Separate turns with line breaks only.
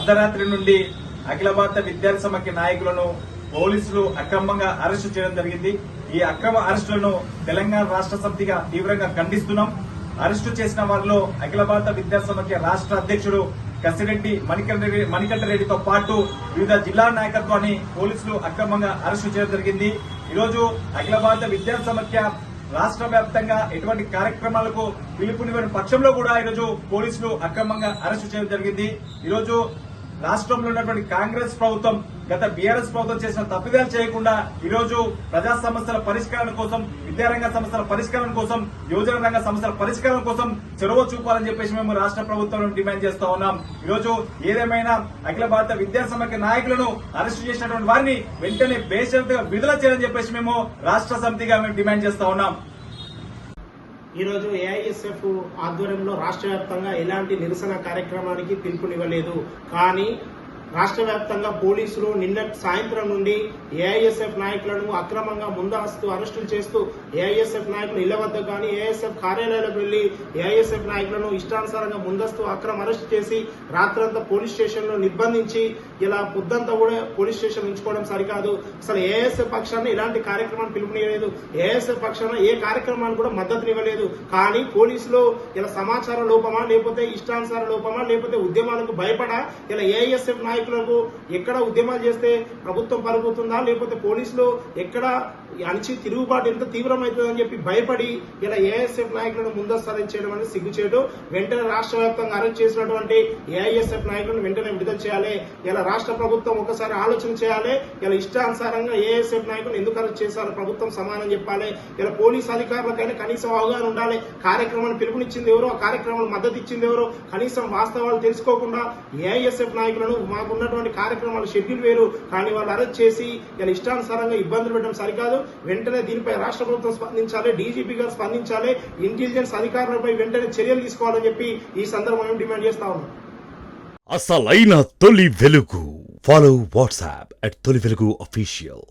అర్ధరాత్రి నుండి అఖిల భారత విద్యార్థి సమాఖ్య నాయకులను పోలీసులు అక్రమంగా అరెస్టు చేయడం జరిగింది. ఈ అక్రమ అరెస్టులను తెలంగాణ రాష్ట్ర సమితిగా తీవ్రంగా ఖండిస్తున్నాం. అరెస్టు చేసిన వారిలో అఖిల భారత విద్యార్థి సమాఖ్య రాష్ట్ర అధ్యక్షుడు కసిరెడ్డి మణికంఠరెడ్డితో పాటు వివిధ జిల్లా నాయకత్వాన్ని పోలీసులు అక్రమంగా అరెస్టు చేయడం జరిగింది. ఈరోజు అఖిల భారత విద్యార్థి సమాఖ్య రాష్ట్ర వ్యాప్తంగా ఎటువంటి కార్యక్రమాలకు పిలుపునివ్వని పక్షంలో కూడా ఈరోజు పోలీసులు అక్రమంగా అరెస్టు చేయడం జరిగింది. ఈరోజు రాష్ట్రంలో ఉన్నటువంటి కాంగ్రెస్ ప్రభుత్వం గత బీఆర్ఎస్ ప్రభుత్వం చేసిన తప్పిదాలు చేయకుండా ఈరోజు ప్రజా సమస్యల పరిష్కారం కోసం, విద్యారంగ సమస్యల పరిష్కారం కోసం, యువజన రంగ సమస్యల పరిష్కారం కోసం చొరవ చూపాలని చెప్పేసి మేము రాష్ట్ర ప్రభుత్వం డిమాండ్ చేస్తా ఉన్నాం. ఈరోజు ఏదేమైనా అఖిల భారత విద్యార్థి సమాఖ్య నాయకులను అరెస్టు చేసినటువంటి వారిని వెంటనే బేషరతుగా విడుదల చేయాలని చెప్పేసి మేము రాష్ట్ర సమితిగా మేము డిమాండ్ చేస్తా ఉన్నాం.
ఈరోజు ఏఐఎస్ఎఫ్ ఆధ్వర్యంలో రాష్ట్ర వ్యాప్తంగా ఎలాంటి నిరసన కార్యక్రమానికి పిలుపునివ్వలేదు. కానీ రాష్ట్ర వ్యాప్తంగా పోలీసులు నిన్న సాయంత్రం నుండి ఏఐఎస్ఎఫ్ నాయకులను అక్రమంగా ముందస్తు అరెస్టులు చేస్తూ ఏఐఎస్ఎఫ్ నాయకులు ఇళ్ల వద్ద కానీ ఏఐఎస్ఎఫ్ కార్యాలయాలకు వెళ్లి ఏఐఎస్ఎఫ్ నాయకులను ఇష్టానుసారంగా ముందస్తు అక్రమ అరెస్ట్ చేసి రాత్రంతా పోలీస్ స్టేషన్ లో నిర్బంధించి ఇలా పొద్దంతా కూడా పోలీస్ స్టేషన్ ఉంచుకోవడం సరికాదు. అసలు ఏఐఎస్ఎఫ్ పక్షాన ఇలాంటి కార్యక్రమాన్ని పిలుపునివ్వలేదు. ఏఐఎస్ఎఫ్ పక్షాన ఏ కార్యక్రమాన్ని కూడా మద్దతునివ్వలేదు. కానీ పోలీసులు ఇలా సమాచార లోపమా, లేకపోతే ఇష్టానుసార లోపమా, లేకపోతే ఉద్యమాలకు భయపడా ఇలా ఏఐఎస్ఎఫ్ నాయకులకు ఎక్కడ ఉద్యమాలు చేస్తే ప్రభుత్వం పరుగుతుందా, లేకపోతే పోలీసులు ఎక్కడ అణచి తిరుగుబాటు ఎంత తీవ్రమవుతుందని చెప్పి భయపడి ఇలా ఏఐఎస్ఎఫ్ నాయకులను ముందస్తు అరెస్ట్ చేయడం అనేది సిగ్గుచేటు. వెంటనే రాష్ట్ర వ్యాప్తంగా అరెస్ట్ చేసినటువంటి ఏఐఎస్ఎఫ్ నాయకులను వెంటనే విడుదల చేయాలి. ఇలా రాష్ట్ర ప్రభుత్వం ఒకసారి ఆలోచన చేయాలి. ఇలా ఇష్టానుసారంగా ఏఐఎస్ఎఫ్ నాయకులను ఎందుకు అరెస్ట్ చేశారో ప్రభుత్వం సమానం చెప్పాలి. ఇలా పోలీసు అధికారులకైనా కనీసం అవగాహన ఉండాలి. కార్యక్రమాన్ని పిలుపునిచ్చింది ఎవరో, ఆ కార్యక్రమాలు మద్దతు ఇచ్చింది ఎవరో కనీసం వాస్తవాలు తెలుసుకోకుండా ఏఐఎస్ఎఫ్ నాయకులను మాకున్నటువంటి కార్యక్రమాలు షెడ్యూల్ వేరు, కానీ వాళ్ళు అరెస్ట్ చేసి ఇలా ఇష్టానుసారంగా ఇబ్బందులు పెట్టడం సరికాదు. వెంటనే దీనిపై రాష్ట్ర ప్రభుత్వం స్పందించాలి, డీజీపీ గారు స్పందించాలి, ఇంటెలిజెన్స్ అధికారులపై వెంటనే చర్యలు తీసుకోవాలని చెప్పి ఈ సందర్భంగా డిమాండ్ చేస్తా ఉన్నాం.
అసలైన తొలి వెలుగు. ఫాలో వాట్సాప్ @తొలి వెలుగు అఫీషియల్.